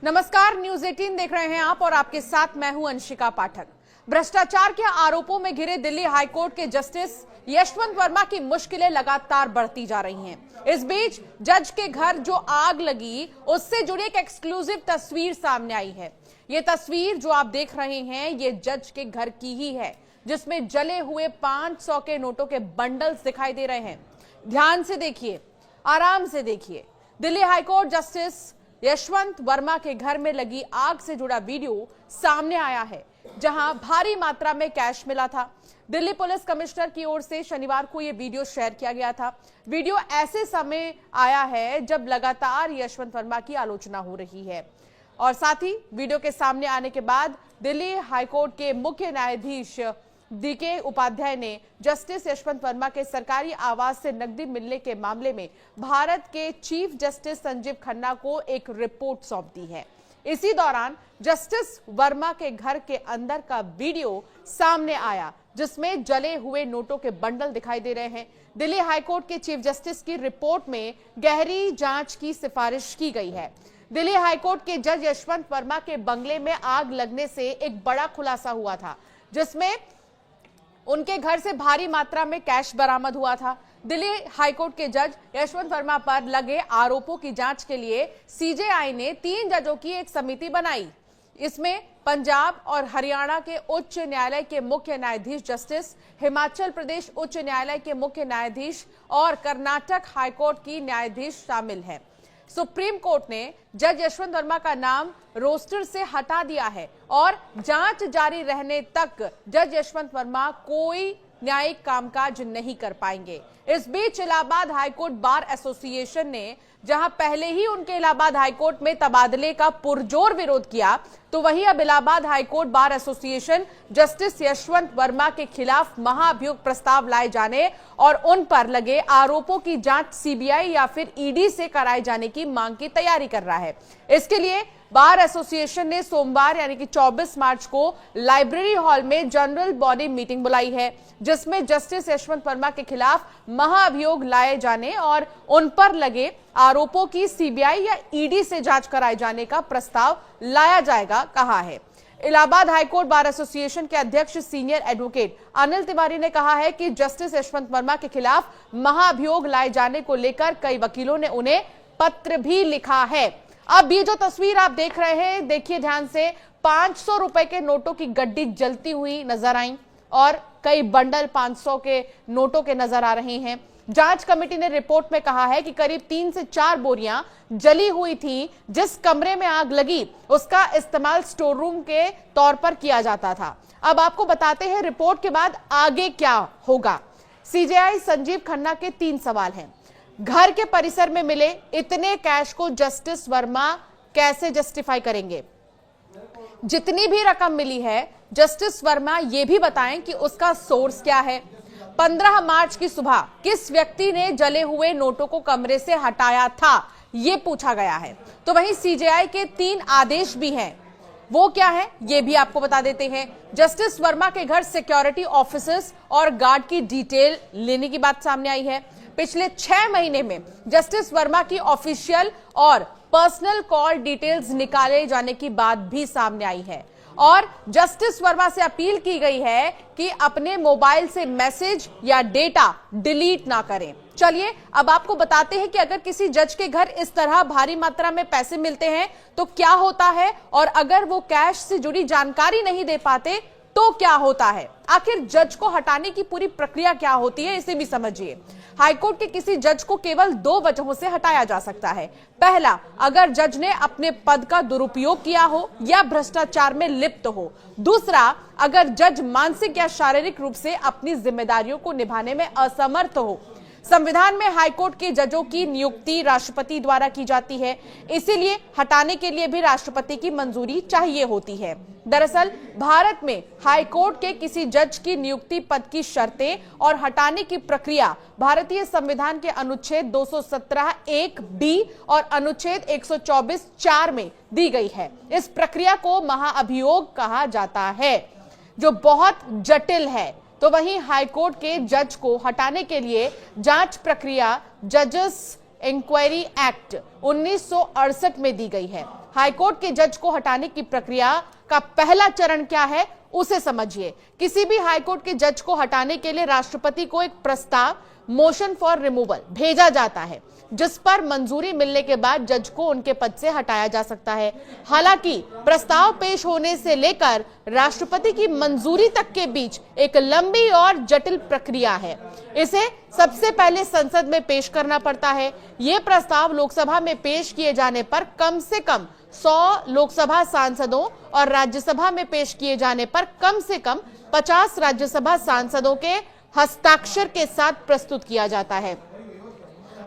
नमस्कार, न्यूज 18 देख रहे हैं आप और आपके साथ मैं हूं अंशिका पाठक। भ्रष्टाचार के आरोपों में घिरे दिल्ली हाईकोर्ट के जस्टिस यशवंत वर्मा की मुश्किलें लगातार बढ़ती जा रही हैं। इस बीच जज के घर जो आग लगी उससे जुड़ी एक एक्सक्लूसिव तस्वीर सामने आई है। ये तस्वीर जो आप देख रहे हैं ये जज के घर की ही है, जिसमें जले हुए 500 के नोटों के बंडल्स दिखाई दे रहे हैं। ध्यान से देखिए, आराम से देखिए। दिल्ली हाईकोर्ट जस्टिस यशवंत वर्मा के घर में लगी आग से जुड़ा वीडियो सामने आया है, जहां भारी मात्रा में कैश मिला था। दिल्ली पुलिस कमिश्नर की ओर से शनिवार को यह वीडियो शेयर किया गया था। वीडियो ऐसे समय आया है जब लगातार यशवंत वर्मा की आलोचना हो रही है और साथ ही वीडियो के सामने आने के बाद दिल्ली हाईकोर्ट के मुख्य न्यायाधीश डीके उपाध्याय ने जस्टिस यशवंत वर्मा के सरकारी आवास से नकदी मिलने के मामले में भारत के चीफ जस्टिस संजीव खन्ना को एक रिपोर्ट सौंप दी है। इसी दौरान जस्टिस वर्मा के घर के अंदर का वीडियो सामने आया, जिसमें जले हुए नोटों के बंडल दिखाई दे रहे हैं। दिल्ली हाईकोर्ट के चीफ जस्टिस की रिपोर्ट में गहरी जांच की सिफारिश की गई है। दिल्ली हाईकोर्ट के जज यशवंत वर्मा के बंगले में आग लगने से एक बड़ा खुलासा हुआ था, जिसमें उनके घर से भारी मात्रा में कैश बरामद हुआ था। दिल्ली हाईकोर्ट के जज यशवंत वर्मा पर लगे आरोपों की जांच के लिए सीजेआई ने 3 जजों की एक समिति बनाई। इसमें पंजाब और हरियाणा के उच्च न्यायालय के मुख्य न्यायाधीश जस्टिस, हिमाचल प्रदेश उच्च न्यायालय के मुख्य न्यायाधीश और कर्नाटक हाईकोर्ट की न्यायाधीश शामिल हैं। सुप्रीम कोर्ट ने जज यशवंत वर्मा का नाम रोस्टर से हटा दिया है और जांच जारी रहने तक जज यशवंत वर्मा कोई न्यायिक कामकाज नहीं कर पाएंगे। इस बीच इलाहाबाद हाईकोर्ट बार एसोसिएशन ने जहां पहले ही उनके इलाहाबाद हाईकोर्ट में तबादले का पुरजोर विरोध किया, तो वहीं अब Allahabad high court bar association justice Yashwant Verma के खिलाफ महाभियोग प्रस्ताव लाए जाने और उन पर लगे आरोपों की जांच सीबीआई या फिर ईडी से कराए जाने की मांग की तैयारी कर रहा है। इसके लिए बार एसोसिएशन ने सोमवार यानी कि 24 मार्च को लाइब्रेरी हॉल में जनरल बॉडी मीटिंग बुलाई है, जिसमें जस्टिस यशवंत वर्मा के खिलाफ महाअभियोग लाए जाने और उन पर लगे आरोपों की सीबीआई या ईडी से जांच कराए जाने का प्रस्ताव लाया जाएगा, कहा है। इलाहाबाद हाईकोर्ट बार एसोसिएशन के अध्यक्ष सीनियर एडवोकेट अनिल तिवारी ने कहा है कि जस्टिस यशवंत वर्मा के खिलाफ महाअभियोग लाए जाने को लेकर कई वकीलों ने उन्हें पत्र भी लिखा है। अब ये जो तस्वीर आप देख रहे हैं, देखिए ध्यान से, 500 रुपए के नोटों की गड्डी जलती हुई नजर आई और कई बंडल 500 के नोटों के नजर आ रहे हैं। जांच कमेटी ने रिपोर्ट में कहा है कि करीब 3 से 4 बोरियां जली हुई थी। जिस कमरे में आग लगी उसका इस्तेमाल स्टोर रूम के तौर पर किया जाता था। अब आपको बताते हैं रिपोर्ट के बाद आगे क्या होगा। सीजेआई संजीव खन्ना के 3 सवाल हैं। घर के परिसर में मिले इतने कैश को जस्टिस वर्मा कैसे जस्टिफाई करेंगे? जितनी भी रकम मिली है, जस्टिस वर्मा ये भी बताएं कि उसका सोर्स क्या है। 15 मार्च की सुबह किस व्यक्ति ने जले हुए नोटों को कमरे से हटाया था, ये पूछा गया है। तो वहीं सीजेआई के 3 आदेश भी हैं, वो क्या है ये भी आपको बता देते हैं। जस्टिस वर्मा के घर सिक्योरिटी ऑफिसर्स और गार्ड की डिटेल लेने की बात सामने आई है। पिछले 6 महीने में जस्टिस वर्मा की ऑफिशियल और पर्सनल कॉल डिटेल्स निकाले जाने की बात भी सामने आई है और जस्टिस वर्मा से अपील की गई है कि अपने मोबाइल से मैसेज या डेटा डिलीट ना करें। चलिए अब आपको बताते हैं कि अगर किसी जज के घर इस तरह भारी मात्रा में पैसे मिलते हैं तो क्या होता है, और अगर वो कैश से जुड़ी जानकारी नहीं दे पाते तो क्या होता है। आखिर जज को हटाने की पूरी प्रक्रिया क्या होती है, इसे भी समझिए। हाईकोर्ट के किसी जज को केवल 2 वजहों से हटाया जा सकता है। पहला, अगर जज ने अपने पद का दुरुपयोग किया हो या भ्रष्टाचार में लिप्त हो। दूसरा, अगर जज मानसिक या शारीरिक रूप से अपनी जिम्मेदारियों को निभाने में असमर्थ हो। संविधान में हाईकोर्ट के जजों की नियुक्ति राष्ट्रपति द्वारा की जाती है, इसीलिए हटाने के लिए भी राष्ट्रपति की मंजूरी चाहिए होती है। दरअसल भारत में हाईकोर्ट के किसी जज की नियुक्ति पद की शर्तें और हटाने की प्रक्रिया भारतीय संविधान के अनुच्छेद 217(1)(b) और अनुच्छेद 124(4) में दी गई है। इस प्रक्रिया को महाअभियोग कहा जाता है, जो बहुत जटिल है। तो वहीं हाईकोर्ट के जज को हटाने के लिए जांच प्रक्रिया जजेस इंक्वायरी एक्ट 1968 में दी गई है। हाईकोर्ट के जज को हटाने की प्रक्रिया का पहला चरण क्या है उसे समझिए। किसी भी हाईकोर्ट के जज को हटाने के लिए राष्ट्रपति को एक प्रस्ताव मोशन फॉर रिमूवल भेजा जाता है, जिस पर मंजूरी मिलने के बाद जज को उनके पद से हटाया जा सकता है। हालांकि प्रस्ताव पेश होने से लेकर राष्ट्रपति की मंजूरी तक के बीच एक लंबी और जटिल प्रक्रिया है। इसे सबसे पहले संसद में पेश करना पड़ता है। यह प्रस्ताव लोकसभा में पेश किए जाने पर कम से कम 100 लोकसभा सांसदों और राज्यसभा में पेश किए जाने पर कम से कम 50 राज्यसभा सांसदों के हस्ताक्षर के साथ प्रस्तुत किया जाता है।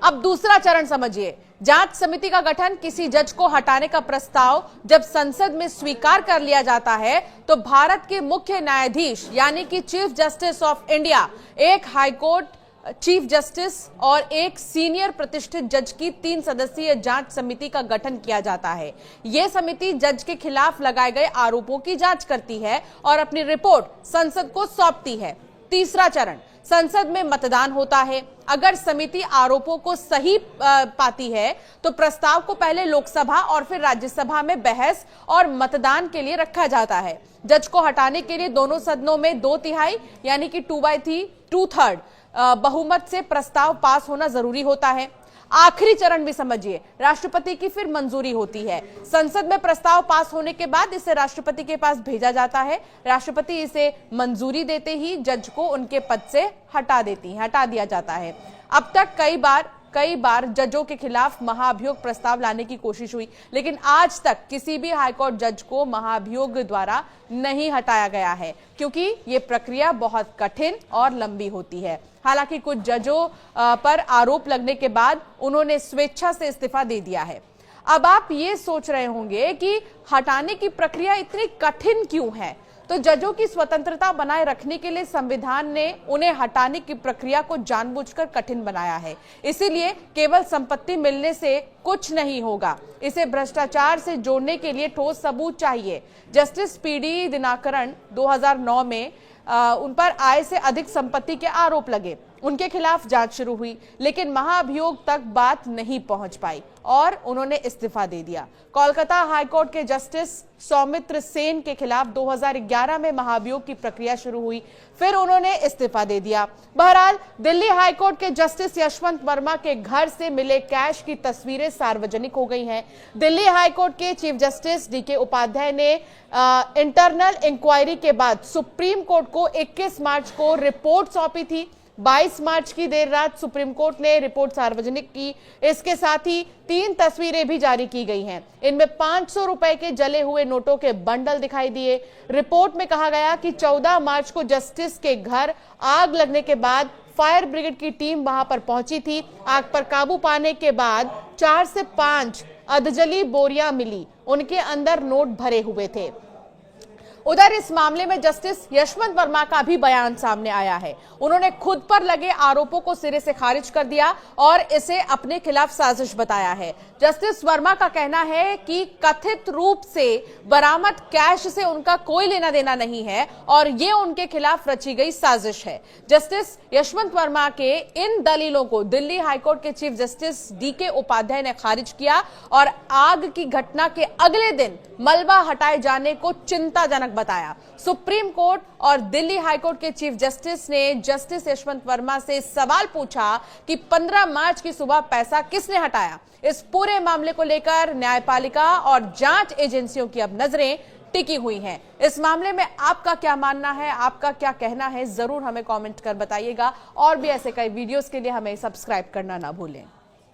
अब दूसरा चरण समझिए। जांच समिति का गठन, किसी जज को हटाने का प्रस्ताव जब संसद में स्वीकार कर लिया जाता है तो भारत के मुख्य न्यायाधीश यानी कि चीफ जस्टिस ऑफ इंडिया, एक हाईकोर्ट चीफ जस्टिस और एक सीनियर प्रतिष्ठित जज की 3 सदस्यीय जांच समिति का गठन किया जाता है। यह समिति जज के खिलाफ लगाए गए आरोपों की जांच करती है और अपनी रिपोर्ट संसद को सौंपती है। तीसरा चरण, संसद में मतदान होता है। अगर समिति आरोपों को सही पाती है तो प्रस्ताव को पहले लोकसभा और फिर राज्यसभा में बहस और मतदान के लिए रखा जाता है। जज को हटाने के लिए दोनों सदनों में 2/3 यानी कि 2/3 बहुमत से प्रस्ताव पास होना जरूरी होता है। आखिरी चरण भी समझिए, राष्ट्रपति की फिर मंजूरी होती है। संसद में प्रस्ताव पास होने के बाद इसे राष्ट्रपति के पास भेजा जाता है। राष्ट्रपति इसे मंजूरी देते ही जज को उनके पद से हटा दिया जाता है। अब तक कई बार जजों के खिलाफ महाभियोग प्रस्ताव लाने की कोशिश हुई, लेकिन आज तक किसी भी हाईकोर्ट जज को महाभियोग द्वारा नहीं हटाया गया है, क्योंकि ये प्रक्रिया बहुत कठिन और लंबी होती है। हालांकि कुछ जजों पर आरोप लगने के बाद उन्होंने स्वेच्छा से इस्तीफा दे दिया है। अब आप ये सोच रहे होंगे कि हटाने की प्रक्रिया इतनी कठिन क्यों है? तो जजों की स्वतंत्रता बनाए रखने के लिए संविधान ने उन्हें हटाने की प्रक्रिया को जानबूझकर कठिन बनाया है। इसीलिए केवल संपत्ति मिलने से कुछ नहीं होगा, इसे भ्रष्टाचार से जोड़ने के लिए ठोस सबूत चाहिए। जस्टिस पीडी दिनाकरन 2009 में उन पर आय से अधिक संपत्ति के आरोप लगे। उनके खिलाफ जांच शुरू हुई, लेकिन महाभियोग तक बात नहीं पहुंच पाई और उन्होंने इस्तीफा दे दिया। कोलकाता हाईकोर्ट के जस्टिस सौमित्र सेन के खिलाफ 2011 में महाभियोग की प्रक्रिया शुरू हुई, फिर उन्होंने इस्तीफा दे दिया। बहरहाल दिल्ली हाईकोर्ट के जस्टिस यशवंत वर्मा के घर से मिले कैश की तस्वीरें सार्वजनिक हो गई हैं। दिल्ली हाईकोर्ट के चीफ जस्टिस डीके उपाध्याय ने इंटरनल इंक्वायरी के बाद सुप्रीम कोर्ट को 21 मार्च को रिपोर्ट सौंपी थी। 22 मार्च की देर रात सुप्रीम कोर्ट ने रिपोर्ट सार्वजनिक की। इसके साथ ही 3 तस्वीरें भी जारी की गई हैं। इनमें 500 रुपए के जले हुए नोटों के बंडल दिखाई दिए। रिपोर्ट में कहा गया कि 14 मार्च को जस्टिस के घर आग लगने के बाद फायर ब्रिगेड की टीम वहां पर पहुंची थी। आग पर काबू पाने के बाद 4 से 5 अधजली बोरियां मिली, उनके अंदर नोट भरे हुए थे। उधर इस मामले में जस्टिस यशवंत वर्मा का भी बयान सामने आया है। उन्होंने खुद पर लगे आरोपों को सिरे से खारिज कर दिया और इसे अपने खिलाफ साजिश बताया है। जस्टिस वर्मा का कहना है कि कथित रूप से बरामद कैश से उनका कोई लेना देना नहीं है और ये उनके खिलाफ रची गई साजिश है। जस्टिस यशवंत वर्मा के इन दलीलों को दिल्ली हाईकोर्ट के चीफ जस्टिस डीके उपाध्याय ने खारिज किया और आग की घटना के अगले दिन मलबा हटाए जाने को चिंताजनक बताया। सुप्रीम कोर्ट और दिल्ली हाईकोर्ट के चीफ जस्टिस ने जस्टिस यशवंत वर्मा से सवाल पूछा कि 15 मार्च की सुबह पैसा किसने हटाया। इस पूरे मामले को लेकर न्यायपालिका और जांच एजेंसियों की अब नजरें टिकी हुई हैं। इस मामले में आपका क्या मानना है, आपका क्या कहना है, जरूर हमें कमेंट कर बताइएगा और भी ऐसे कई वीडियोस के लिए हमें सब्सक्राइब करना ना भूलें।